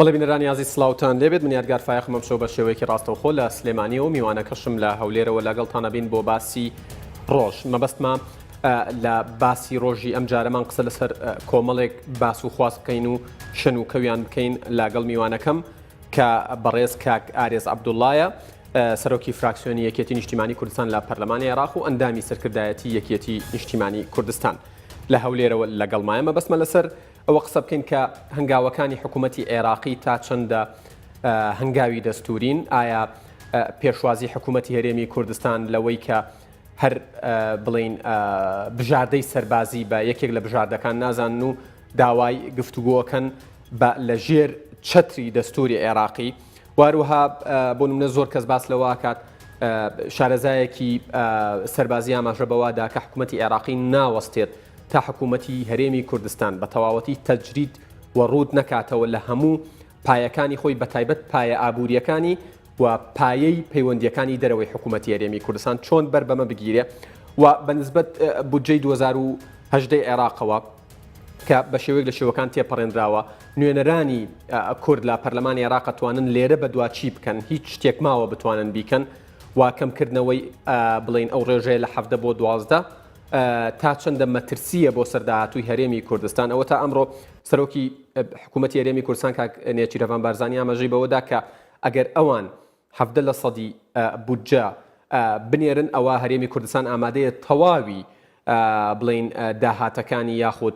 بەڵێ بینەرانی یازی سلااوتان لێبێت من یادگار فایەخمەم شەو بە شێوەیەکی ڕاستەوخۆ لە سلێمانی و میوانەکەشم لە هەولێرەوە لەگەڵتانە بین بۆ باسی ڕۆژ مەبەستمە لە باسی ڕۆژی ئەم جارەمان قسە لەسەر کۆمەڵێک باس و خواست بکەین و شەن و کەویان بکەین لەگەڵ میوانەکەم کە بەڕێز کاک ئارێز عەبدوڵڵایە سەرۆکی فراکسیۆنی یەکێتی نیشتیمانی کوردستان لە پەرلەمانی عێراق و ئەندامی سەرکردایەتی یەکێتی نیشتیمانی کوردستان لە هەولێرەوە لەگەڵمایە مەبەستمە لەسەر ئەوە قسە بکەین کە هەنگاوەکانی حکوومەتی عێراقی تا چەندە هەنگاوی دەستورین ئایا پێشوازی حکوومەتی هەرێمی کوردستان لەوەی کە هەر بڵین بژاردەی سەربازی بە یەکێک لە بژاردەکان نازان و داوای گفتوگۆکەن لە ژێر چەتری دەستووری عێراقی واروها بۆ نمونە زۆر کەس باس لەوە کات شارەزایەکی سەربازی ئاماژە بەوادا کە حکوومەتی عێراقی ناوەستێت تا حکوومەتی هەرێمی کوردستان بە تەواوەتی تەجرید و ڕوود نەکاتەوە لە هەموو پایەکانی خۆی بەتایبەت پایە ئابوووریەکانی و پایەی پەیوەندیەکانی دەرەوەی حکوومەتی هەرێمی کوردستان چۆن بەربەمە بگیرێ و بەنسبەت بودجەی 2018 عێراقەوە کە بە شێوەیەک لە شێوەکان تێپەڕێنراوە نوێنەرانی کورد لە پەرلەمانی عێراق توانن لێرە بە دوچی بکەن هیچ شتێک ماوە بتوانن بیکەن و کەمکردنەوەی بڵین ئەو ڕێژەیە لە 7 بۆ 12 تا چەندە مەترسیە بۆ سەرداهاتووی هەرێمی کوردستان ئەوە تا ئەمڕۆ سەرۆکی حکوومەتی هەرێمی کوردستان کاک نێچیرەڤان بارزانی ئاماژەی بەوەدا کە ئەگەر ئەوان 70% بودجە بنێرن ئەوە هەرێمی کوردستان ئامادەیە تەواوی بڵین داهاتەکانی یاخود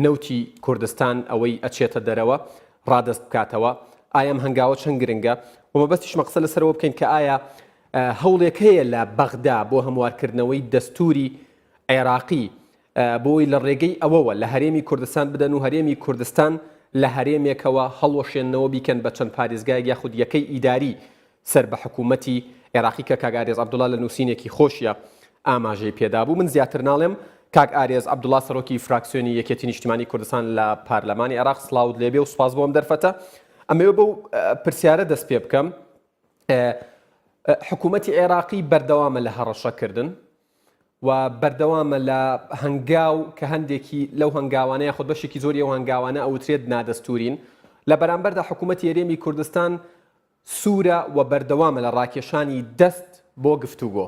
نەوتی کوردستان ئەوەی ئەچێتە دەرەوە ڕادەست بکاتەوە ئایا هەنگاوە چەند گرنگە و مەبەستیش مەقسە لەسەرەوە بکەین کە ئایا هەوڵێک هەیە لە بەغدا بۆ هەموارکردنەوەی دەستووری عێراقی بۆی لە ڕێگەی ئەوەوە لە هەرێمی کوردستان بدەن و هەرێمی کوردستان لە هەرێمێکەوە هەڵوەشێنەوە بیکەن بە چەند پارێزگای یاخود یەکەی ئیداری سەر بە حکوومەتی عێراقی کە کاک ئارێز عەبدوڵڵا لە نووسینێکی خۆشیە ئاماژەی پێدا بوو من زیاتر ناڵێم کاک ئارێز عەبدوڵڵا سەرۆکی فراکسیۆنی یەکێتی نیشتیمانی کوردستان لە پارلەمانی عێراق سڵاوت لێبێ و سوپاس بۆم دەرفەتە ئەمەوە بەو پرسیارە دەست پێ بکەم حکوومەتی عێراقی بەردەوامە لە هەڕەشەکردن و بەردەوامە لە هەنگاو کە هەندێکی لەو هەنگاوانەیە خۆت بەشێکی زۆری ئەو هەنگاوانە ئەوترێت نادەستورین لە بەرامبەردا حکوومەتی هەرێمی کوردستان سوورە و بەردەوامە لە ڕاکێشانی دەست بۆ گفتوگۆ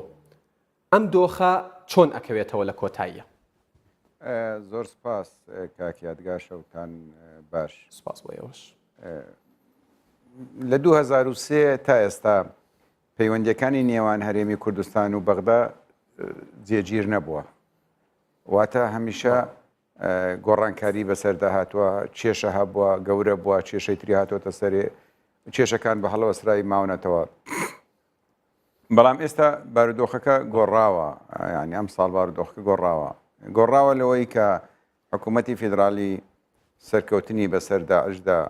ئەم دۆخە چۆن ئەکەوێتەوە لە کۆتاییە زۆر سپاس کاک یادگار شەوتان باش سپاس بۆ ئێوەش لە 2003 تا ئێستا پەیوەندیەکانی نێوان هەرێمی کوردستان و بەغدا جێگیر نەبووە واتە هەمیشە گۆڕانکاری بەسەردا هاتووە کێشە هەبووە گەورە بووە کێشەی تری هاتوۆتە سەرێ کێشەکان بە هەڵەوە سرای ماونەتەوە بەڵام ئێستا بارودۆخەکە گۆڕاوە ینی ئەم ساڵ بارودۆخەکە گۆڕاوە لەوەی کە حکوومەتی فیدرالی سەرکەوتنی بەسەر داعشدا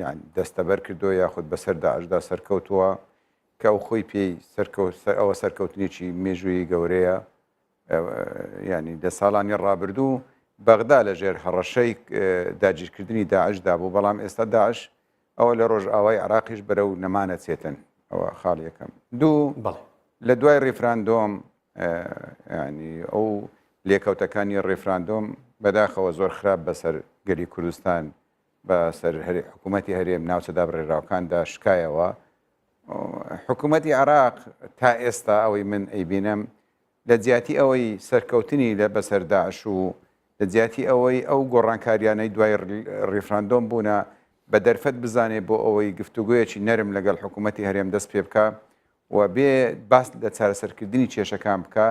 یعنی دەستەبەر کردووە یاخود بەسەر داعشدا سەرکەوتووە کە ئەو خۆی پێی ئەوە سەرکەوتنیی مێژووی گەورەیە ینی دە ساڵانی ڕابردوو بەغدا لە ژێر هەڕەشەی داگیرکردنی داعشدا بوو بەڵام ئێستا داعش ئەوە لە ڕۆژئاوای عێراقیش بەرەو نەمانە چێتن ئەوە خاڵ یەکەم دوو لە دوای ڕێفراندۆم ینی ئەو لێکەوتەکانی ڕێفراندۆم بەداخەوە زۆر خراپ بەسەر گەلی کوردستان بەسەر حکوومەتی هەرێم ناوچەدا بڕێراوەکاندا شکایەوە حکوومەتی عێراق تا ئێستا ئەوەی من ئەیبینم لە جیاتی ئەوەی سەرکەوتنی لە بەسەر داعش و لە جیاتی ئەوەی ئەو گۆڕانکاریانەی دوای ڕێفراندۆم بوونە بە دەرفەت بزانێ بۆ ئەوەی گفتوگویەکی نەرم لەگەڵ حکوومەتی هەرێم دەست پێ بکە و بێ باس لە چارەسەرکردنی کێشەکان بکە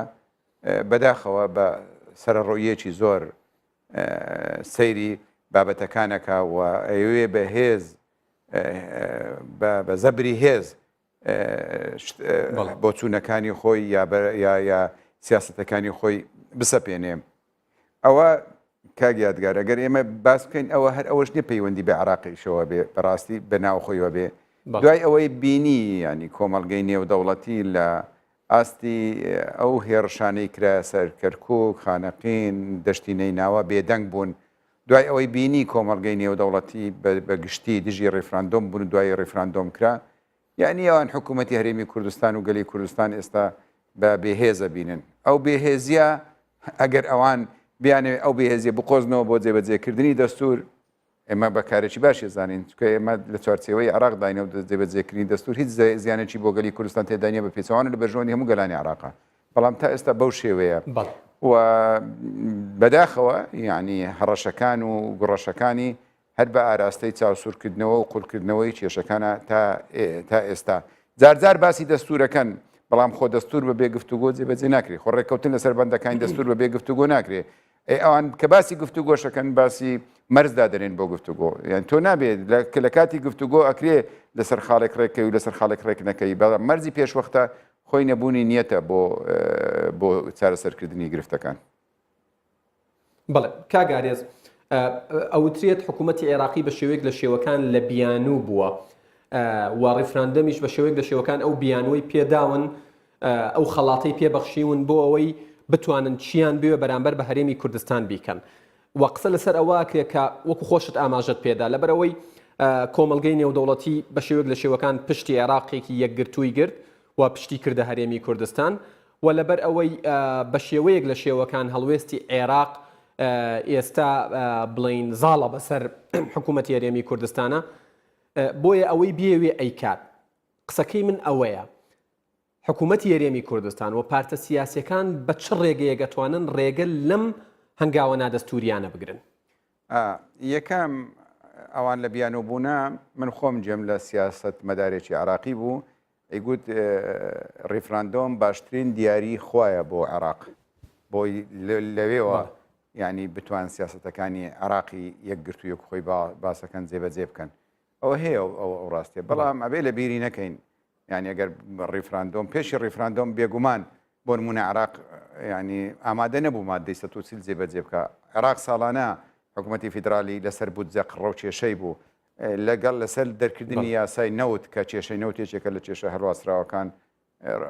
بەداخەوە بە سەرڕۆیەکی زۆر سەیری بابەتەکانەکە و ئەوێ بە هێز بە زەبری هێز بۆ چوونەکانی خۆی یا سیاسەتەکانی خۆی بسەپێنێ ئەوە کاک یادگار ئەگەر ئێمە باس بکەین ئەوە هەر ئەوەش نیە پەیوەندی بە عێراقیشەوە بێ بەڕاستی بەناوخۆیەوە بێ دوای ئەوەی بینی ینی کۆمەڵگەی نێودەوڵەتی لە ئاستی ئەو هێڕشانەی کرا سەر کەرکووک خانەقین دەشتی نەیناوە بێدەنگ بوون دوای ئەوەی بینی کۆمەڵگەی نێودەوڵەتی بە گشتی دژی ڕێفراندۆم بوون دوای ڕێفراندۆم کرا یعنی ئەوان حکوومەتی هەرێمی کوردستان و گەلی کوردستان ئێستا بە بێهێزە بینن ئەو بێهێزیە ئەگەر ئەوان بیانێ ئەو بێهێزیە بقۆزنەوە بۆ جێبەجێکردنی دەستور ئێمە بەکارێکی باشی زانین چکە ئێمە لە چوارچێوەی عێراق داینە و جێبەجێکردنی دەستور هیچ زیانێکی بۆ گەلی کوردستان تێدانیە بە پێچەوانە لە بەرژۆنی هەموو گەلانی عێراقا بەڵام تا ئێستا بەو شێوەیە و بەداخەوە یعنی هەڕەشەکان و گوڕەشەکانی هەر بە ئاراستەی چاوسورکردنەوە و قوڵکردنەوەی کێشەکانە تا ئێستا جارجار باسی دەستورەکەن بەڵام خۆ دەستور بە بێگفتوگۆ جێبەجێ ناکرێت خۆ ڕێککەوتن لەسەر بەندەکانی دەستور بە بێگفتوگۆ ناکرێت ئەوان کە باسی گفتوگۆشەکەن باسی مەرزدا دەرێن بۆ گفتوگۆ یان تۆ نابێت لە کاتی گفتوگۆ ئەکرێ لەسەر خاڵێک ڕێکەوی و لەسەر خاڵێک ڕێک نەکەی بەڵام مەرزی پێشوەختە خۆی نەبوونی نیەتە بۆ چارەسەرکردنی گرفتەکان. بەڵێ کاگارێز ئەوترێت حکوومەتی عێراقی بە شێوەیەک لە شێوەکان لە بیانوو بووە و ڕیفراندەمیش بە شێوەیەک لە شێوەکان ئەو بیانوەی پێداون ئەو خەڵاتەی پێبەخشیون بۆ ئەوەی بتوانن چیان بوێ بەرامبەر بە هەرێمی کوردستان بیکەن و قسە لەسەر ئەوەکرێت کە وەکو خۆشت ئاماژت پێدا لەبەرەوەی کۆمەلگەی نێودەوڵەتی بە شێوەیەک لە شێوەکان پشتی عێراقێکی یەکگرتووی گرت و پشتی کردە هەرێمی کوردستان و لەبەر ئەوەی بە شێوەیەک لە شێوەکان هەڵوێستی عێراق ئێستا بڵین زاڵە بەسەر حکوومەتی هەرێمی کوردستانە بۆیە ئەوەی بێوێ ئەیکات قسەکەی من ئەوەیە حکوومەتی هەرێمی کوردستان و پارتە سیاسیەکان بە چ ڕێگەیە دەتوانن ڕێگە لەم هەنگاوە نادەستوریانە بگرن یەکەم ئەوان لە بیانۆبوونا من خۆم جێم لە سیاست مەدارێکی عراقی بوو ئەیگوت ڕیفراندۆم باشترین دیاری خۆیە بۆ عێراق بۆی لەوێەوە ینی بتوان سیاستەکانی عراقی یەکگرتوویەک خۆی باسەکەن جێبەجێ بکەن ئەوە هەیە ئەو ڕاستیە بەڵام ئەبێ لە بیری نەکەین یعنی ئەگەر ڕیفراندۆم پێشی ڕیفراندۆم بێگومان بۆ نمونە عێراق ینی ئامادە نەبوو مادەی 130 جێبەجێ بکە عێراق ساڵانە حکوومەتی فیدرالی لەسەر بودجە قڕە و کێشەی بوو لەگەڵ لەسەر دەرکردنی یاسای نەوت کە کێشەی نەوتێکێکە لە کێشە هەڵواسراوەکان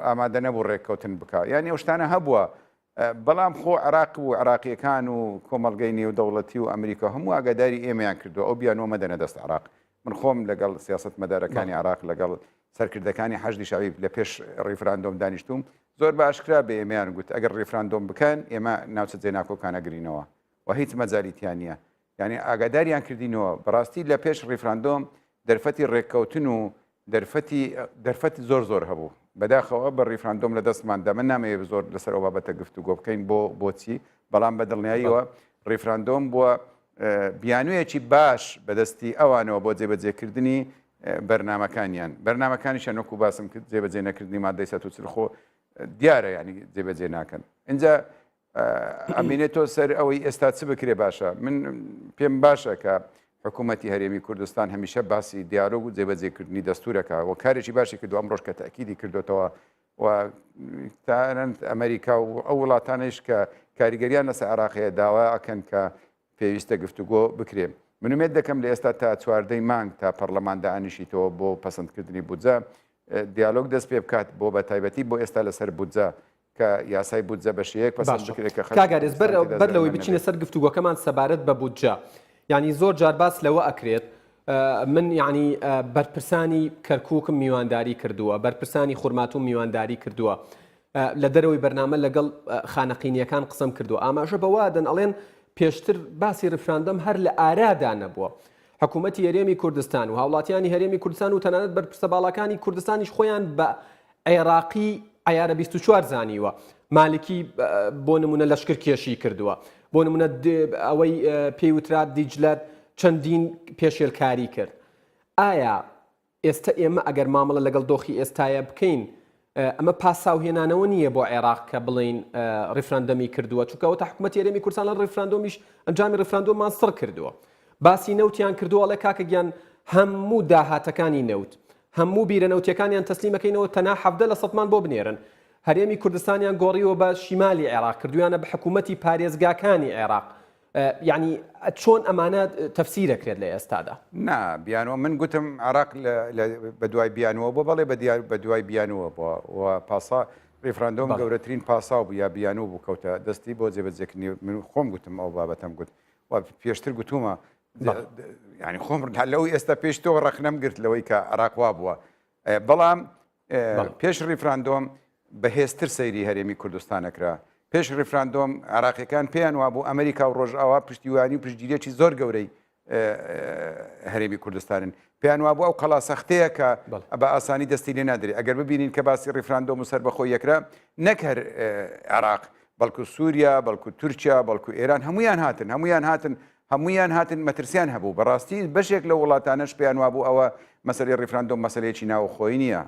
ئامادە نەبوو ڕێککەوتن بکە یعنی ئەو شتانە هەبووە بەڵام خۆ عێراق و عێراقیەکان و کۆمەڵگەی نێودەوڵەتی و ئەمریکا هەموو ئاگاداری ئێمەیان کردووە ئەو بیانۆ مەدەنە دەست عێراق من خۆم لەگەڵ سیاست مەدارەکانی عێراق لەگەڵ سەرکردەکانی حەشدی شاوی لە پێش ڕیفراندۆم دانیشتوم زۆر باشکرا بە ئێمەیان گوت ئەگەر ڕیفراندۆم بکەن ئێمە ناوچە جێناکۆکان ئەگرینەوە و هیچ مەجالیتیان نییە یعنی ئاگاداریان کردینەوە بەڕاستی لە پێش ڕیفراندۆم دەرفەتی ڕێککەوتن و دەرفەتی زۆر هەبوو بەداخەوە بە ڕیفراندۆم لە دەستماندا من نامەوێت زۆر لەسەر ئەو بابەتە گفتوگۆ بکەین بۆچی بەڵام بە دڵنیاییەوە ڕیفراندۆم بووە بیانوویەکی باش بەدەستی ئەوانەوە بۆ جێبەجێکردنی بەرنامەکانیشان وەکو باسم کرد جێبەجێ نەکردنی مادەی 140 خۆ دیارە ینی جێبەجێ ناکەن اینجا ئەمینێتۆ سەر ئەوەی ئێستا چ بکرێ باشە من پێم باشە کە حکوومەتی هەرێمی کوردستان هەمیشە باسی دیالۆگ و جێبەجێکردنی دەستورەکە و کارێکی باشی کردو ئەمڕۆژ کە تاکیدی کردوتەوە و تانەت ئەمریکا و ئەو وڵاتانش کە کاریگەریان لەسەر عێراقیە داوا ئەکەن کە پێویستە گفتوگۆ بکرێ من ومێد دەکەم لە ئێستا تا چواردەی مانگ تا پەرلەمان دانیشیتەوە بۆ پەسەندکردنی بودجە دیالۆگ دەست پێ بکات بۆ بە تایبەتی بۆ ئێستا لەسەر بودجە کە یاسای بودجە بەشەیەک پەسەند بکرێت کە کاگارێز بەر لەوەی بچینە سەر گفتوگۆکەمان سەبارەت بە بودجە یعنی زۆر جار باس لەوە ئەکرێت من یعنی بەرپرسانی کەرکووکم میوانداری کردووە بەرپرسانی خورماتوم میوانداری کردووە لە دەرەوەی بەرنامە لەگەڵ خانەقینیەکان قسەم کردووە ئاماژە بەوادن ئەڵێن پێشتر باسی ڕفراندەم هەر لە ئارادا نەبووە حکوومەتی هەرێمی کوردستان و هاوڵاتیانی هەرێمی کوردستان و تەنانەت بەرپرسە باڵەکانی کوردستانیش خۆیان بە عێراقی عیارە 24 زانیوە مالکی بۆ نمونە لەشکر کێشی کردووە بۆ نمونە ئەوەی پێی وترا دیجلەت چەندین پێشێلکاری کرد ئایا ئێستا ئێمە ئەگەر مامەڵە لەگەڵ دۆخی ئێستایە بکەین ئەمە پاساوهێنانەوە نییە بۆ عێراق کە بڵین ڕیفراندەمی کردووە چونکەوە حکوومەتی هەرێمی کوردستان لە ڕیفراندۆمیش ئەنجامی ڕیفراندۆمان سڕ کردووە باسی نەوتیان کردووە ئەڵێ کاکەگیان هەموو داهاتەکانی نەوت هەموو بیرەنەوتیەکانیان تەسلیمەکەینەوە تەنها 70% بۆ بنێرن هەرێمی کوردستانیان گۆڕیەوە بە شیمالی عێراق کردویانە بە حکوومەتی پارێزگاکانی عێراق یعنی چۆن ئەمانە تەفسیرەکرێت لە ئێستادا نا بیانەوە من گوتم عێراق بە دوای بیانەوە بۆ بەڵێ بە دوای بیانەوە بووە و پاسا ڕیفراندۆم گەورەترین پاسا بوو یا بیانوو بوو کەوتە دەستی بۆ جێبەجێکردنی من خۆم گوتم ئەو بابەتەم گوت و پێشتر گوتومە ینی خۆم لەوەی ئێستا پێش تۆ ڕەخنەم گرت لەوەی کە عێراق وا بووە بەڵام پێش ڕیفراندۆم بەهێزتر سەیری هەرێمی کوردستانەکرا پێش ڕیفراندۆم عێراقیەکان پێیان وا بوو ئەمریکا و ڕۆژئاوا پشتیوانی و پشتگیریەکی زۆر گەورەی هەرێمی کوردستانن پێیان وابوو ئەو قەڵا سەختەیە کە بە ئاسانی دەستی لێ نادرێت ئەگەر ببینین کە باسی ڕیفراندۆم و سەربەخۆ یەکرا نەک هەر عێراق بەڵکو سووریا بەڵکو تورکیا بەڵکو ئێران هەمویان هاتن مەترسیان هەبوو بەڕاستی بەشێک لە وڵاتانەش پێیان وابوو ئەوە مەسەلەی ڕیفراندۆم مەسەلەیەکی ناوخۆی نییە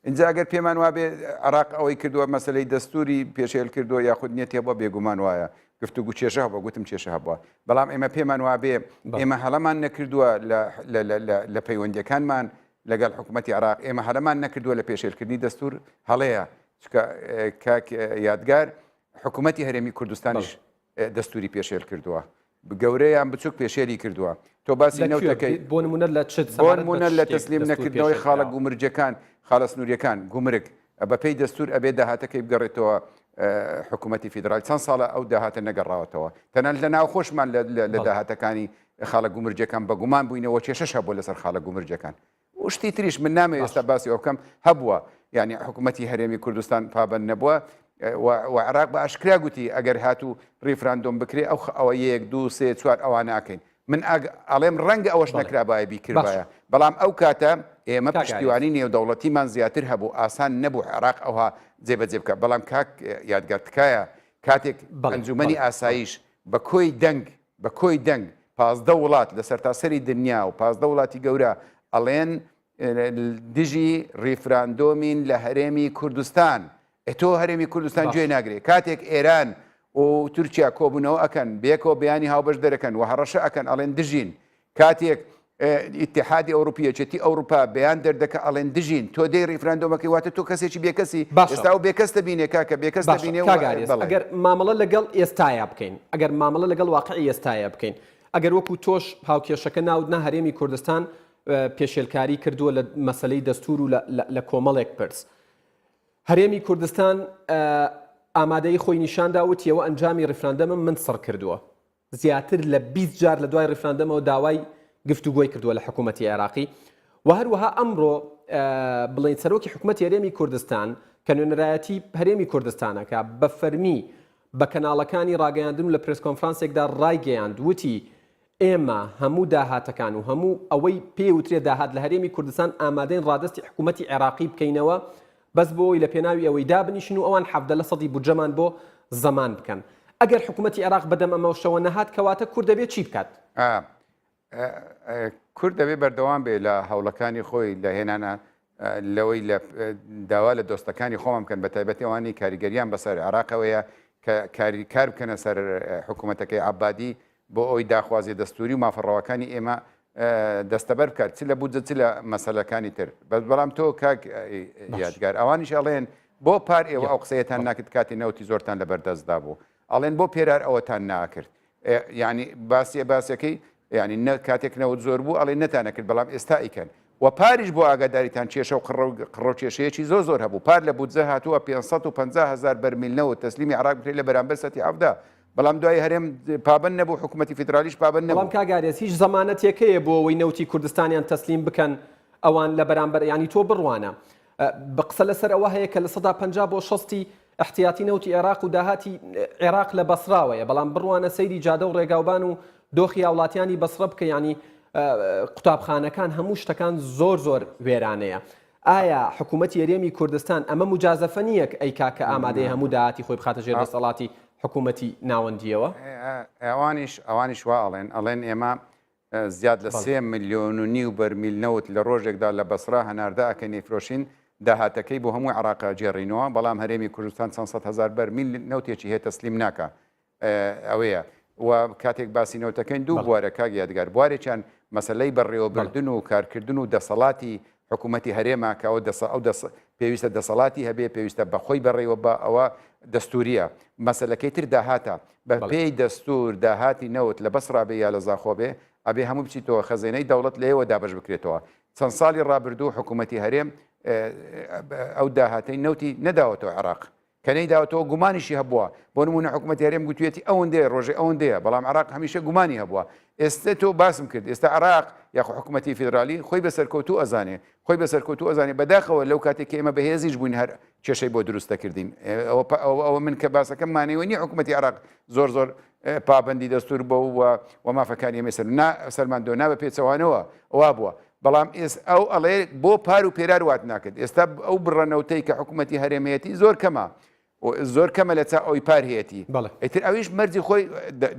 اینجا ئەگەر پێمان وابێ عێراق ئەوەی کردووە مەسەلەی دەستووری پێشێل کردووە یاخود نیەتی بۆ بێگومان وایە گفتوگو کێشە هەبووە گوتم کێشە هەبووە بەڵام ئێمە پێمان وابێ ئێمە هەڵەمان نەکردووە لە پەیوەندیەکانمان لەگەڵ حکوومەتی عێراق ئێمە هەڵەمان نەکردووە لە پێشێلکردنی دەستور هەڵەیە کاک یادگار حکوومەتی هەرێمی کوردستانیش دەستوری پێشێل کردووە گەورەیان بچووک پێشێلی کردووە تۆ باسی نەوتەکەی بۆ نمونە لە تەسلیم نەکردنەوەی خاڵە گومرجەکان خاڵە سنووریەکان گومرگ بەپێی دەستور ئەبێ داهاتەکەی بگەڕێتەوە حکوومەتی فیدرال چەند ساڵە ئەو داهاتە نەگەڕاوەتەوە تەنانەت لە ناوخۆشمان لە داهاتەکانی خاڵە گومرجەکان بە گومان بووینەوە کێشەش هەبووە لەسەر خاڵە گومرجەکان وشتی تریش من نامێ ئێستا باسی ئەو بکەم هەبووە یعنی حکوومەتی هەرێمی کوردستان پابەند نەبووە و عێراق بە ئاشکرا گوتی ئەگەر هاتوو ڕیفراندۆم بکرێ ئەوە 1 2 3 4 ئەوە ناکەین من ئەڵێم ڕەنگە ئەوەش نەکرابایە بیکردایە بەڵام ئەو کاتە ئێمە پشتیوانی نێودەوڵەتیمان زیاتر هەبوو ئاسان نەبوو عێراق ئەوها جێبەجێ بکە بەڵام کاک یادگار تکایە کاتێک ئەنجومەنی ئاسایش بە کۆی دەنگ 15 وڵات لە سەرتاسەری دنیا و 15 وڵاتی گەورە ئەڵێن دژی ڕیفراندۆمین لە هەرێمی کوردستان تۆ هەرێمی کوردستان گوێ ناگرێت کاتێک ئێران و تورکیا کۆبوونەوە ئەکەن بێکەوە بەیانی هاوبەش دەرەکەن و هەڕەشە ئەکەن ئەڵێن دژین کاتێک ئیتحادی ئەوروپیەتی ئەوروپا بەیان دەردەکە ئەڵێن دژین تۆ دەی ڕیفراندۆمەکەی واتە تۆ کەسێکی بێکەسی ئێستا و بێکەس دەبینێ کاکە بێکەس دەبینێ ئەگەر مامەڵە لەگەڵ ئێستایا بکەین ئەگەر مامەڵە لەگەڵ واقعی ئێستایا بکەین ئەگەر وەکو تۆش هاوکێشەکە ناودنا هەرێمی کوردستان پێشێلکاری کردووە لە مەسەلەی دەستور و لە کۆمەڵێک پرس هەرێمی کوردستان ئامادەی خۆی نیشاندا وتیەوە ئەنجامی ڕیفراندەمە من سڕ کردووە زیاتر لە 20 جار لە دوای ڕیفراندەمەوە داوای گفتوگۆی کردووە لە حکوومەتی عێراقی و هەروەها ئەمڕۆ بڵین سەرۆکی حکوومەتی هەرێمی کوردستان کە نوێنەرایەتی هەرێمی کوردستانەکە بە فەرمی بە کەناڵەکانی ڕاگەیاندن و لە پرس کۆنفرانسێکدا ڕایگەیاند وتی ئێمە هەموو داهاتەکان و هەموو ئەوەی پێوترێ داهات لە هەرێمی کوردستان ئامادەین ڕادستی حکوومەتی عێراقی بکەینەوە بەس بۆی لە پێناوی ئەوەی دابنیشن و ئەوان 70% بودجەمان بۆ زەمان بکەن ئەگەر حکوومەتی عێراق بەدەم ئەمەشەوە نەهات کەواتە کورد دەبێت چی بکات کورد دەبێت بەردەوام بێ لە هەوڵەکانی خۆی لە هێنانە لەوەی لە داوا لە دۆستەکانی خۆمان بکەن بە تایبەتی ئەوانی کاریگەریان بەسەر عێراقەوەیە کە کار بکەنە سەر حکوومەتەکەی عەبادی بۆ ئەوی داخوازی دەستوری و مافەڕەوەکانی ئێمە دەستەبەر بکات چ لە بودجە چ لە مەسەلەکانی تر بەڵام تۆ کاک یادگار ئەوانیش ئەڵێن بۆ پار ئێوە ئەو قسەیەتان ناکرد کاتی نەوتی زۆرتان لەبەردەستدا بوو ئەڵێن بۆ پێرار ئەوەتان ناکرد یعنی باسیەکەی یعنی کاتێک نەوت زۆر بوو ئەڵێن نەتانەکرد بەڵام ئێستا ئیکەن و پاریش بۆ ئاگاداریتان کێشە و قڕۆ کێشەیەکی زۆر هەبوو پار لە بودجە هاتووە 550,000 بەرمیلنەوە تەسلیمی عێراق بکرێت لە بەرامبەر سەتی عەفدا بەڵام دوای هەرێم پابەند نەبوو حکوومەتی فیدرالیش پابەند نەبوو بەڵام کاگارێز هیچ زەمانەتێکەیە بۆ ئەوەی نەوتی کوردستانیان تەسلیم بکەن ئەوان لە بەرامبەر ینی تۆ بڕوانە بە قسە لەسەر ئەوە هەیە کە لە 150 بۆ 60 احتیاتی نەوتی عێراق و داهاتی عێراق لە بەسراوەیە بەڵام بڕوانە سەیری جادە و ڕێگاوبان و دۆخی هاوڵاتیانی بەسرە بکە ینی قوتابخانەکان هەموو شتەکان زۆر وێرانەیە ئایا حکوومەتی هەرێمی کوردستان ئەمە مجازەفە نییەک ئەی کاکە ئامادەی هەموو داهاتی خۆی بخاتە ژێر دەسەڵاتی حکوومەتی ناوەندیەوە ئەوانیش وا ئەڵێن ئێمە زیاد لە 3 ملیۆن و نیو بەرمیل نەوت لە ڕۆژێکدا لە بەسرا هەناردە ئەکەن نەیفرۆشین داهاتەکەی بۆ هەموو عێراق جێڕینەوە بەڵام هەرێمی کوردستان 100,000 بەرمیل نەوتێکی هەیە تەسلیم ناکە ئەوەیە و کاتێک باسی نەوتەکەین دوو بوارە کاک یادگار بوارێکیان مەسەلەی بەڕێوەبردن و کارکردن و دەسەڵاتی حکوومەتی هەرێما کە پێویستە دەسەڵاتی هەبێ پێویستە بەخۆی بەڕێوە بە ئەوە دەستوریە مەسەلەکەی تر داهاتە بە پێی دەستور داهاتی نەوت لە بەسڕا بێ یا لە زاخۆ بێ ئەبێ هەموو بچیتەوە خەزینەی دەوڵەت لێوە دابش بکرێتەوە چەند ساڵی ڕابردوو حکوومەتی هەرێم ئەو داهاتەی نەوتی نەداوەتەوە عێراق کە نەیداوەتەوە گومانیشی هەبووە بۆ نمونە حکوومەتی هەرێم گوتوێتی ئەوەندەیە ڕۆژێ ئەوەندەیە بەڵام عێراق هەمیشە گومانی هەبووە ئێستا تۆ باسم کرد ئێستا عێراق یاخو حکوومەتی فیدرالی خۆی بەسەرکەوتوو ئەزانێ خۆی بەسەرکەوتوو ئەزانێ بەداخەوە لەو کاتێک ئێمە بەهێزیش بووین هەر کێشەی بۆ دروستە کردین ئەوە من کە باسەکەم مانەوە نیە حکوومەتی عێراق زۆر پابندی دەستور بە و مافەکانی ئێمە سەلماندۆ نابە پێچەوانەوە ئەوە بووە بەڵام ئەو ئەڵێ بۆ پار و پێرار وات ناکرد ئێستا ئەو بڕەنەوتەی کە حکوومەتی هەرێمەتی زۆر کەمە زۆر کەمە لە چا ئەوی پارهەیەتی ئیتر ئەویش مەرجی خۆی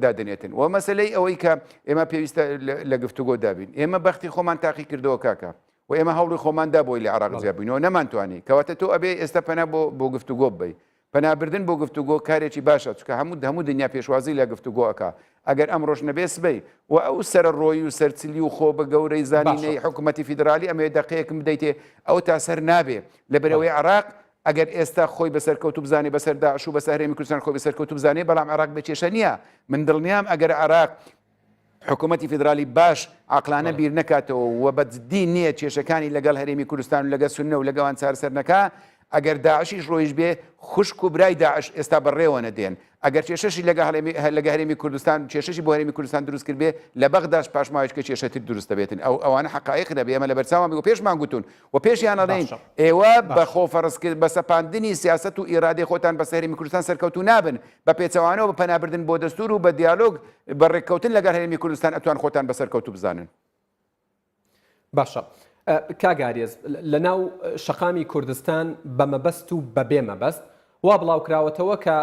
دادنێتن و مەسلەی ئەوەی کە ئێمە پێویستە لە گفتوگۆ دابین ئێمە بەختی خۆمان تاقی کردەوە کاکە و ئێمە هەوڵی خۆماندا بۆی لە عێراق جیابووینەوە نەمانتوانی کەواتە تۆ ئەبێ ئێستا پەنا بۆ گفتوگۆ ببەی پەنابردن بۆ گفتوگۆ کارێکی باشە چکە هەموو دنیا پێشوازی لە گفتوگۆەکە ئەگەر ئەمڕۆژ نەبێ سبەی و ئەو سەرە ڕۆی و سەرچلی و خۆ بە گەورەی زانینەی حکوومەتی فیدرالی ئەمێ دقەیەکم بدەیتێ ئەو تا سەر نابێ لە بەرەوەی عێراق ئەگەر ئێستا خۆی بەسەر کەوتو بزانێ بەسەر داعش و بەسەر هەرێمی کوردستان خۆی بەسەر کەوتو بزانێ بەڵام عێراق بێکێشە نییە من دڵنیام ئەگەر عێراق حکوومەتی فیدرالی باش عقلانە بیر نکاتەوە و بەجددی نییە کێشەکانی لەگەڵ هەرێمی کوردستان و لەگە سونە و لەگەوان چارەسەر نەکا ئەگەر داعشیش ڕۆیش بێ خوشک و برای داعش ئێستا بەڕێوە نەدێن ئەگەر کێشەشی لەگە هەرێمی کوردستان کێشەشی بۆ هەرێمی کوردستان دروست کرد بێ لە بەغداش پاشماوەیەکە کێشەتر دروست دەبێتن ئەوانە حقایق دەبێ ئێمە لە بەرچاوان و پێشمان گوتون و پێشیان ئەڵێن ئێوە بە خۆفەرزکرد بە سەپاندنی سیاست و ئیرادەی خۆتان بەسەر هەرێمی کوردستان سەرکەوتو نابن بە پێچەوانەوە بە پەنابردن بۆ دەستور و بە دیالۆگ بە ڕێککەوتن لەگەڵ هەرێمی کوردستان ئەتوان خۆتان بەسەرکەوتو بزانن باشە کاگارێز لە ناو شەقامی کوردستان بە مەبەست و بە بێ مەبەست وا بڵاوکراوەتەوە کە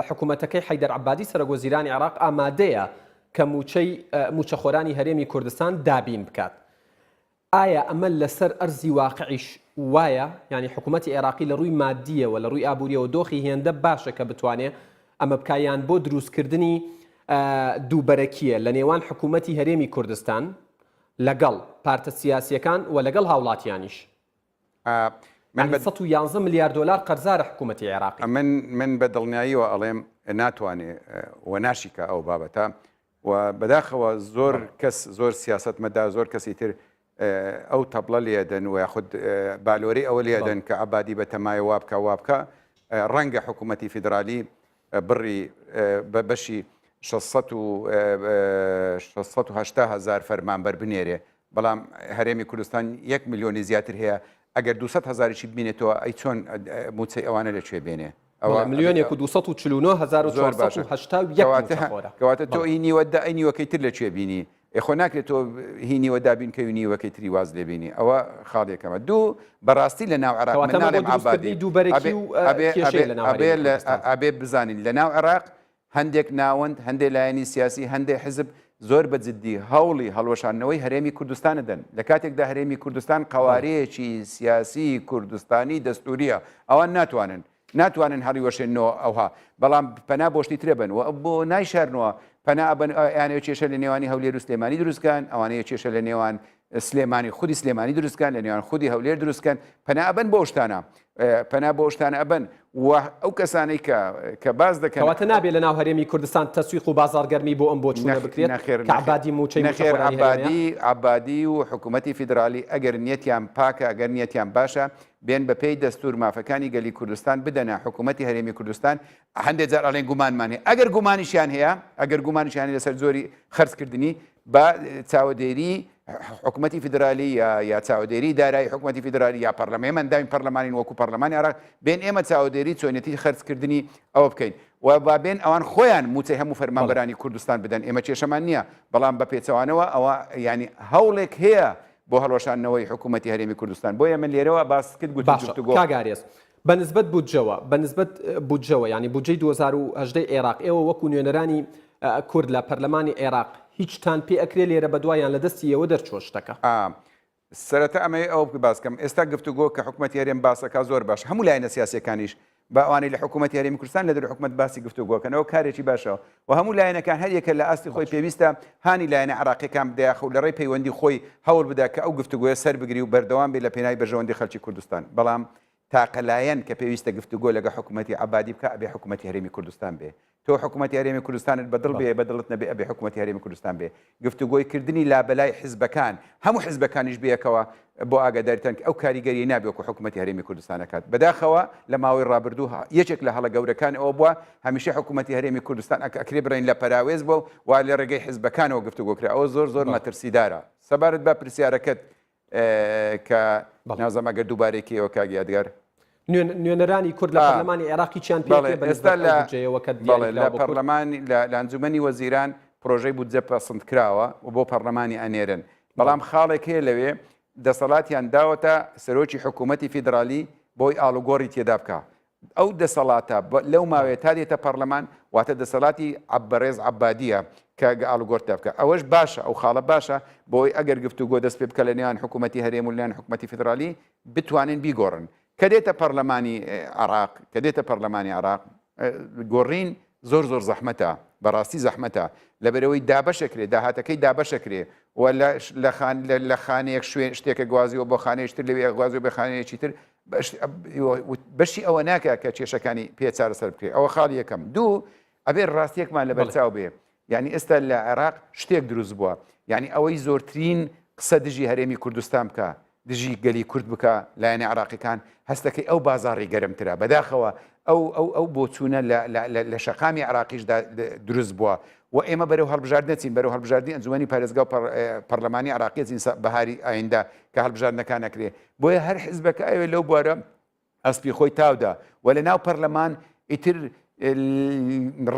حکوومەتەکەی حەیدەر عەبادی سەرۆگۆزیرانی عێراق ئامادەیە کە موچەخۆرانی هەرێمی کوردستان دابین بکات ئایا ئەمە لەسەر ئەرزی واقعیش وایە یعنی حکوومەتی عێراقی لە ڕووی مادیەوە لە ڕووی ئابووریەوە دۆخی هێندە باشە کە بتوانێت ئەمە بکایان بۆ دروستکردنی دووبەرەکیە لە نێوان حکوومەتی هەرێمی کوردستان لەگەڵ پارتە سیاسیەکان و لەگەڵ هاوڵاتیانیش من 111 ملیار دلار قەرزارە حکوومەتی عێراقی من بە دڵنیاییەوە ئەڵێم ناتوانێ و ناشیکە ئەو بابەتە و بەداخەوە زۆر کەس زۆر سیاستمەدا زۆر کەسی تر ئەو تەبڵە لێدەن و یاخود بالۆری ئەوە لێدەن کە عەبادی بە تەمایە وابکە ڕەنگە حکوومەتی فیدرالی بڕی بەشی 680,000 فەرمانبەر بنێرێ بەڵام هەرێمی کوردستان 1 ملیۆنی زیاتر هەیە ئەگەر 200,000ی بینێتەوە ئەی چۆن موچەی ئەوانە لەکوێ بێنێ ملیۆنێک و 249,481 کەواتە تۆ هینیوەکەی تر لەکوێ بینی خۆ ناکرێت تۆ هینیوە دابین کە نیوەکەی تری واز لێبینی ئەوە خاڵێکەکەمە دوو بەڕاستی لە ناو عێراق ئەبێ بزانین لە ناو عێراق هەندێک ناوەند هەندێک لایەنی سیاسی هەندێک حزب زۆر بەجددی هەوڵی هەڵوەشاندنەوەی هەرێمی کوردستانە دەن لە کاتێکدا هەرێمی کوردستان قەوارەیەکی سیاسی کوردستانی دەستووریە ئەوان ناتوانن هەڵی وەشێنەوە ئەوها بەڵام پەنا بۆشتی ترێ بن و بۆ نایشارنەوە پەنا ئەبن یانەیە کێشە لە نێوانی هەولێر و سلێمانی دروستکان ئەوانەیە کێشە لە نێوان سلێمانی خودی سلێمانی دروستکان لە نێوان خودی هەولێر دروستکان پەنا ئەبن بۆ شتانە پەنا بۆ شتانە ئەبن و ئەو کەسانەی کە باز دەکەن کەواتە نابێت لە ناو هەرێمی کوردستان تەسویق و بازارگەرمی بۆ ئەم بۆ چوونە بکرێت کە عەبادی موچەی عەبادی و حکوومەتی فیدرالی ئەگەر نیەتیان پاکە ئەگەر نیەتیان باشە بێن بەپێی دەستور مافەکانی گەلی کوردستان بدەنە حکوومەتی هەرێمی کوردستان هەندێک جار ئەڵێن گومانمانێ ئەگەر گومانیشیان هەیە لەسەر زۆری خەرجکردنی بە چاودێری حکوومەتی فیدرالی یا چاودێری دارایی حکوومەتی فیدرالی یا پەرلەمانی ئەندامی پەرلەمانی وەکو پەرلەمانی عێراق بێن ئێمە چاودێری چۆنیەتی خەرجکردنی ئەوە بکەین و با بێن ئەوان خۆیان موچەی هەموو فەرمانبەرانی کوردستان بدەن ئێمە کێشەمان نییە بەڵام بە پێچەوانەوە ئەوە ینی هەوڵێک هەیە بۆ هەڵوەشاندنەوەی حکوومەتی هەرێمی کوردستان بۆیە من لێرەوە باس کرد گوتو کاگارێز بەنسبەت بودجەوە ینی بودجەی 2018 عێراق ئێوە وەکو نوێنەرانی کورد لە پەرلەمانی عێراق هیچتان پێ ئەکرێ لێرە بەدوایان لە دەستی ئێوە دەرچۆ شتەکە سەرەتا ئەمەی ئەو باسکەم ئێستا گفتوگۆ کە حکوومەتی هەرێم باسەکە زۆر باش هەموو لایەنە سیاسیەکانیش بەوانەی لە حکوومەتی هەرێمی کوردستان لە دەر حکوومەت باسی گفتوگۆکەنەوە کارێکی باشەوە و هەموو لایەنەکان هەریەکە لە ئاستی خۆی پێویستە هانی لایەنە عێراقیەکان بدایە خەو لە ڕێی پەیوەندی خۆی هەوڵ بدا کە ئەو گفتوگۆیە سەر بگری و بەردەوام بێ لە پێناوی بەرژەوەندی خەڵکی کوردستان بەڵام تاقەلایەن کە پێویستە گفتوگۆ لەگە حکوومەتی عەبادی بکە ئەبێ حکوومەتی هەرێمی کوردستان بێ تۆ حکوومەتی هەرێمی کوردستانت بەدڵ بێ بەدڵت نەبێ ئەبێ حکوومەتی هەرێمی کوردستان بێ گفتوگۆی کردنی لابەلای حیزبەکان هەموو حیزبەکانیش بێکەوە بۆ ئاگاداریتان کە ئەو کاریگەری نابێ وەکو حکوومەتی هەرێمی کوردستان دەکات بەداخەوە لە ماوەی ڕابردوو یەکێک لە هەڵە گەورەکان ئەوە بووە هەمیشە حکوومەتی هەرێمی کوردستان ئەکرێ بڕین لە پەراوێز بۆ و لە ڕێگەی حیزبەکانەوە گفتوگۆکرا ئەوە زۆر مەترسیدارە سەبارەت بە پرسیارەکەت کە نازەم ئەگەر دووبارێکی ئەوە کاگیادگار نوێنەرانی کورد لە پەرلەمانی عێراقی چیان پێ ئێستا لە پەرلەمانی لە ئەنجومەنی وەزیران پرۆژەی بودجە پەسەند کراوە و بۆ پەرلەمانی ئەنێرن بەڵام خاڵێک هەیە لەوێ دەسەڵاتیان داوەتە سەرۆکی حکوومەتی فیدرالی بۆی ئاڵوگۆڕی تێدا بکە ئەو دەسەڵاتە لەو ماوەیە تا دێتە پەرلەمان واتە دەسەڵاتی بەڕێز عەبادیە کە ئاڵوگۆڕ تێ بکە ئەوەش باشە ئەو خاڵە باشە بۆی ئەگەر گفتوگۆ دەست پێ بکە لە نێوان حکوومەتی هەرێم و لەیان حکوومەتی فیدرالی بتوانن بیگۆڕن کە دێتە پەرلەمانی عێراق کە دێتە پەرلەمانی عێراق گۆڕین زۆر زەحمەتە بەڕاستی زەحمەتە لەبەرەوەی دابەشەکرێ داهاتەکەی دابەشەکرێ و لە خانەیەک شتێکە گوازیەوە بۆ خانەیەشتر لەوێ گوازیەوە بە خانەیەکی تر بەشی ئەوە ناکە کە کێشەکانی پێ چارەسەر بکرێت ئەوە خاڵ یەکەم دوو ئەبێ ڕاستیەکمان لە بەرچاو بێ یعنی ئێستا لە عێراق شتێک دروست بووە یعنی ئەوەی زۆرترین قسە دژی هەرێمی کوردستان بکە دژی گەلی کورد بکە لایەنی عێراقیەکان هەستەکەی ئەو بازاڕی گەرمترە بەداخەوە ئەو بۆچوونە لە شەقامی عێراقیشدا دروست بووە و ئێمە بەرەو هەڵبژار نەچین بەرەو هەڵبژاردننی ئەنجومەنی پارێزگا و پەرلەمانی عێراقی بەهاری ئایندا کە هەڵبژاردنەکان نەکرێ بۆیە هەر حیزبەکە ئەوێ لەو بوارە ئەسپی خۆی تاودا و لە ناو پەرلەمان ئیتر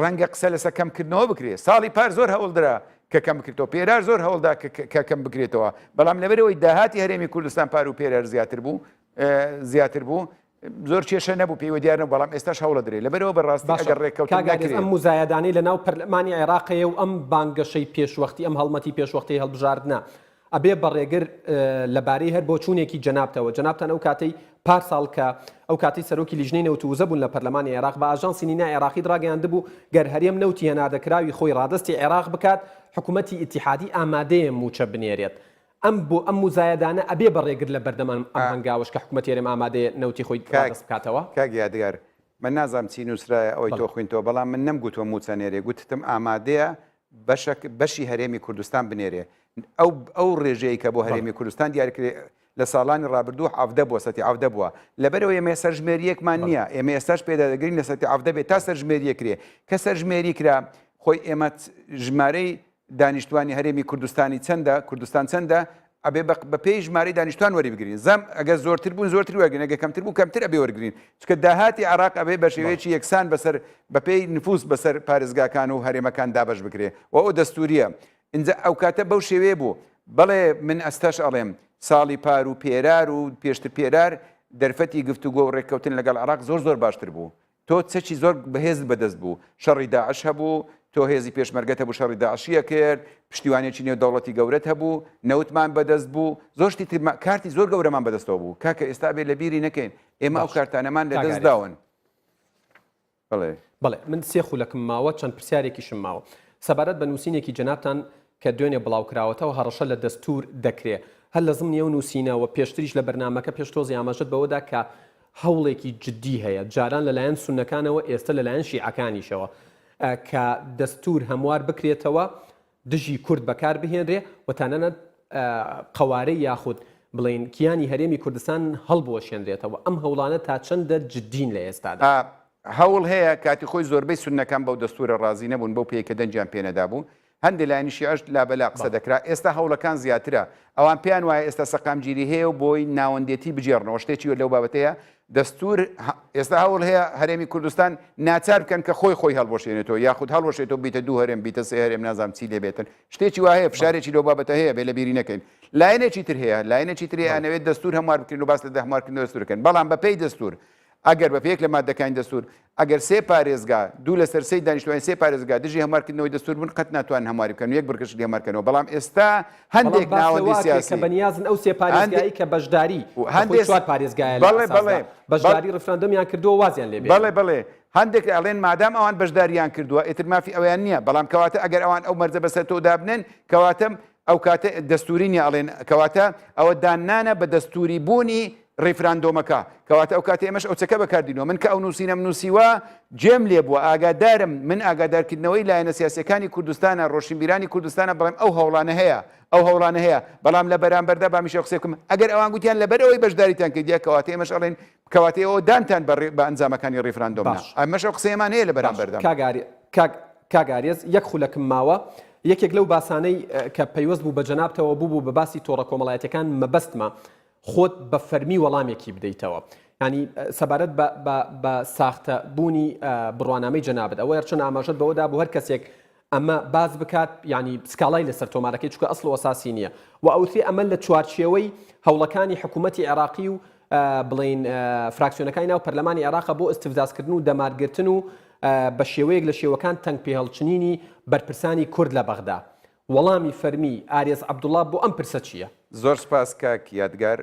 ڕەنگە قسە لەسەر کەمکردنەوە بکرێت ساڵی پار زۆر هەوڵدرا کە کەم بکرێتەوە پێرار زۆر هەوڵدا کە کەم بکرێتەوە بەڵام لەبەرەوەی داهاتی هەرێمی کوردستان پار و پێرار زیاتر بوو زۆر کێشە نەبوو پێوە دیار نەبوو بەڵام ئێستاش هەوڵە درێ لەبەرەوە بەڕاستی ئەگەر ڕێککەوتن نەکرێت ئەم مزایەدانەی لە ناو پەرلەمانی عێراقەیە و ئەم بانگەشەی پێشوەختی ئەم هەڵمەتی پێشوەختی هەڵبژاردنە ئەبێ بەڕێگر لەبارەی هەر بۆ چوونێکی جەنابتەوە جەنابتان ئەو کاتەی پارساڵ کە ئەو کاتی سەرۆکی لیژنەی نەوتوزە بوون لە پەرلەمانی عێراق بە ئاژانسی نینا عێراقی دراگەیاندبوو گەر هەرێم نەوتی هێنادەکراوی خۆی ڕادستی عێراق بکات حکوومەتی ئیتیحادی ئامادەیە موچە بنێرێت ئەم مزایەدانە ئەبێ بەڕێگر لە بەردەمان ئەم هەنگاوش کە حکوومەتی هەرێم ئامادەیە نەوتی خۆی ڕادست بکاتەوە کاگیادگار من نازام چی نووسرایە ئەوەی تۆ خوێنتەوە بەڵام من نەمگوتوە موچەنێرێ گوتتم ئامادەیە بەشی هەرێمی کوردستان بنێرێ ئەو ڕێژەیە کە بۆ هەرێمی کوردستان دیارکرێ لە ساڵانی ڕابردوو عەفدە بووە سەتی عەفدە بووە لەبەرەوە ئێمە سەرژمێریەکمان نییە ئێمە ئێستاش پێدا دەگرین لە سەتی عەفدە بێت تا سەرژمێریە کرێ کە سەرژمێری کرا خۆی ئێمە ژمارەی دانیشتوانی هەرێمی کوردستانی چەندە کوردستان چەندە ئەبێ بە پێی ژمارەی دانیشتوان وەری بگرین زەم ئەگەر زۆرتر بوون زۆرتر وەرگین ئەگە کەمتر بوو کەمتر ئەبێ وەرگین چکە داهاتی عێراق ئەبێ بە شێوەیەکی یەکسان بەسەر بە پێی نفوس بەسەر پارێزگاکان و هەرێمەکان دابەش بکرێ و ئەو دەستووریە اینجا ئەو کاتە بەو شێوەیە بوو بەڵێ من ئەستاش ئەڵێم ساڵی پار و پێرار و پێشتر پێرار دەرفەتی گفتوگۆ و ڕێککەوتن لەگەڵ عێراق زۆر باشتر بوو تۆ چەکی زۆر بەهێز بەدەست بوو شەڕی داعش هەبوو تۆ هێزی پێشمەرگەت هەبوو شەڕی داعشیە کرد پشتیوانێکی نێودەوڵەتی گەورەت هەبوو نەوتمان بەدەست بوو زۆر شتی کارتی زۆر گەورەمان بەدەستەوە بوو کاکە ئێستا بێ لە بیری نەکەین ئێمە ئەو کارتانەمان لەدەست داون بەڵێ من سێ خولەکم ماوە چەند پرسیارێکیشم ماوە سەبارەت بە نووسینێکی جەنابتان کە دوێنێ بڵاوکراوەتەوە هەڕەشە لە دەستور دەکرێ هەر لە زمنیە و نووسینەوە پێشتریش لە بەرنامەکە پێشتۆزی ئاماژەت بەوەدا کە هەوڵێکی جددی هەیە جاران لەلایەن سونەکانەوە ئێستا لەلایەن شیعەکانیشەوە کە دەستور هەموار بکرێتەوە دژی کورد بەکار بهێنرێ و تەنانەت قەوارەی یاخود بڵین کیانی هەرێمی کوردستان هەڵبوەشێنرێتەوە ئەم هەوڵانە تا چەندە جددین لە ئێستادا هەوڵ هەیە کاتی خۆی زۆربەی سونەکان بەو دەستورە ڕازی نەبوون بەو پێیکە دەنجیان پێنەدا بوو هەندێک لایەنیشی ئەش لابەلا قسە دەکرا ئێستا هەوڵەکان زیاترە ئەوان پێیان وایە ئێستا سەقامگیری هەیە و بۆی ناوەندێتی بجێڕنەوە شتێکی لەو بابەتەیە دەستور ئێستا هەوڵ هەیە هەرێمی کوردستان ناچار بکەن کە خۆی هەڵبۆشێنێتەوە یاخود هەڵبۆشێتەوە بیتە دوو هەرێم بیتە سێ هەرێم نازام چی لێبێتن شتێکی وایە فشارێکی لەو بابەتە هەیە بێ لە بیری نەکەین لایەنێکی تر هەیە لایەنێکی تر ئەنەوێت دەستور هەموار بکرێن و باس لە هەموارکردنەوەی دەستورەکەن بەڵام بە پێی دەستور ئەگەر بە پێک لە مادەکانی دەستور ئەگەر سێ پارێزگا دوو لەسەر سەی دانیشتوانی سێ پارێزگا دژی هەموارکردنەوەی دەستور بوون قەت ناتوان هەمواری بکەن یەک بڕکەش هەموارکردنەوە بەڵام ئێستا هەندێک ناوەندی سیاسی کە بەنیازن ئەو سێ پارێزگایی کە بەشداری هەندێک چوار پارێزگایە بەشداری ڕفراندۆمیان کردووە وازیان لێ بەڵێ هەندێک ئەڵێن مادام ئەوان بەشداریان کردووە ئیتر مافی ئەویان نییە بەڵام کەواتە ئەگەر ئەوان ئەو مەرجە بەسەر تۆ دابنن کەواتەم ئەو کاتە دەستوری نیە ئەڵێن کەواتە ئەوە دانانە بە دەستوری بوونی ڕێفراندۆمەکە کەواتە ئەو کاتێ ئێمەش ئەو چەکە بەکاردینەوە من کە ئەو نووسینەم نووسیوە جێم لێ بووە ئاگادارم من ئاگادارکردنەوەی لایەنە سیاسیەکانی کوردستانە ڕۆشنبیرانی کوردستانە بڵێم ئەو هەوڵانە هەیە بەڵام لە بەرامبەردا بامیشە قسێ بکەم ئەگەر ئەوان گوتیان لەبەر ئەوەی بەشداریتان کردیا کەواتە ئێمەش ئەڵێن کەواتە ئەوە دانتان بە ئەنجامەکانی ڕێفراندۆمە ئەمەش ئەو قسەیەمان هەیە لە بەرامبەردا کاگاریز یەک خولەکم ماوە یەکێک لەو باسانەی کە پەیوەست بوو بە جەنابتەوە بوو بە باسی تۆڕە کۆمەڵایەتەکان مەبەستمە خۆت بە فەرمی وەڵامێکی بدەیتەوە ینی سەبارەت بە ساختە بوونی بڕوانامەی جەنابەت ئەوە چەند ئاماژەت بەوەدا بۆ هەر کەسێک ئەمە باز بکات ینی سکاڵای لەسەر تۆمارەکەی چکە ئەسڵ و ئەساسی نییە و ئەوتێ ئەمە لە چوارچێوەی هەوڵەکانی حکوومەتی عێراقی و بڵین فراکسیۆنەکانی ناو پەرلەمانی عێراقە بۆ ئستیفزازکردن و دەمارگرتن و بە شێوەیەک لە شێوەکان تەنگ پێهەڵچنینی بەرپرسانی کورد لە بەغدا وەڵامی فەرمی ئارێز عەبدوڵڵا بۆ ئەم پرسە چییە؟ زۆر سپاس کاک یادگار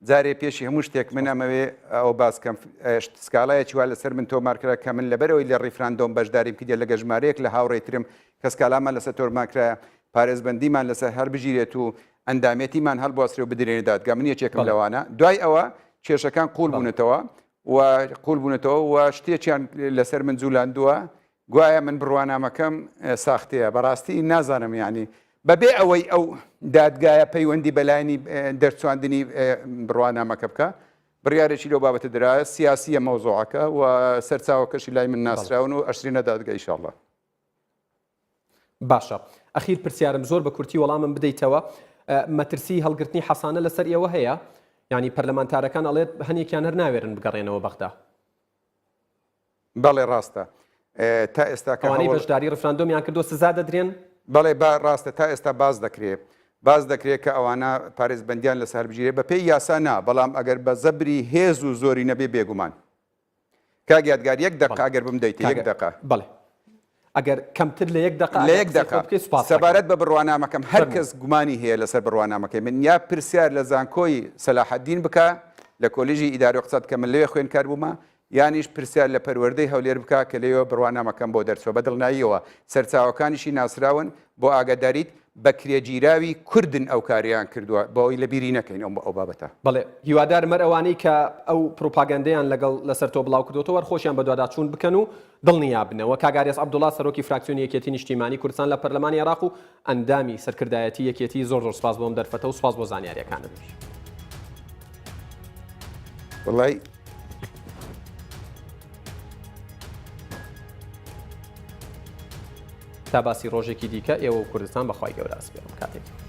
جارێ پێشی هەموو شتێک من ئەمەوێ ئەو باسکەم سکاڵایەکی وا لەسەر من تۆمارکرا کە من لەبەرەوەی لە ڕیفراندۆم بەشداریم کردێ لە گەژمارەیەک لە هاوڕێترم کە سکالامان لەسەر تۆمارکرایە پارێزبندیمان لەسەر هەر بژیرێت و ئەندامێتیمان هەڵبواسرێ و بدرێنێ دادگا من یەکێکم لەوانە دوای ئەوە کێشەکان قوڵ بوونەتەوە و قوڵ بوونەتەوە و شتێکیان لەسەر من جوولاندووە گوایە من بڕوانامەکەم ساختەیە بەڕاستی نازانم یعنی بەبێ ئەوەی ئەو دادگایە پەیوەندی بەلایانی دەرچواندنی بڕوانامەکە بکە بڕیارێکی لەو بابەتە درایە سیاسیە مەوزوعەکە و سەرچاوەکەشی لای من ناسراون و ئەشرینە دادگا ئینشاءڵڵا. باشە ئەخیر پرسیارم زۆر بە کورتی وەڵامم بدەیتەوە مەترسی هەڵگرتنی حەسانە لەسەر ئێوە هەیە ینی پەرلەمانتارەکان ئەڵێت هەنێکیان هەر ناوێرن بگەڕێنەوە بەغدا. بەڵێ ڕاستە تا ئێستا ئەوانەی بەشداری ڕفراندۆمیان کردو سزا دەدرێن؟ بەڵێ ڕاستە تا ئێستا باز دەکرێت کە ئەوانە پارێزبندیان لە سەربژیرێ بە پێی یاسا نا بەڵام ئەگەر بە زەبری هێز و زۆری نەبێ بێگومان کاک یادگار 1 دقه ئەگەر بمدەیت 1 دقه بەڵێ ئەگەر کەمتر لە 1 دقه لە 1 دقه سەبارەت بە بڕوانامەکەم هەر کەس گومانی هەیە لەسەر بڕوانامەکەی من یا پرسیار لە زانکۆی سەلاحەدین بکە لە کۆلیژی ئیداری و اقتصاد کە من لەوێ خوێندکار بوومە یانیش پرسیار لە پەروەردەی هەولێر بکە کە لەوێ بڕوانامەکەم بۆ دەرچوە بەدڵناییەوە سەرچاوەکانیشی ناسراون بۆ ئاگاداریت بە کرێگیراوی کوردن ئەو کاریان کردووە بەوەی لە بیری نەکەین ئەو بابەتە. بەڵێ هیوادارم هەر ئەوانەی کە ئەو پرۆپاگەندەیان لەگەڵ لەسەر تۆ بڵاو کردوتەوە خۆشیان بە دوواداچوون بکەن و دڵنیا بنەوە کاک ئارێز عەبدوڵڵا سەرۆکی فراکسیۆنی یەکێتی نیشتیمانی کوردستان لە پەرلەمانی عێراق و ئەندامی سەرکردایەتی یەکێتی زۆر سپاس بۆم دەرفەتە و سپاس بۆ زانیاریەکانت. وڵای تا باسی ڕۆژێکی دیکە ئێوە و کوردستان بەخوای گەورە ئەسپێرم کاتێک.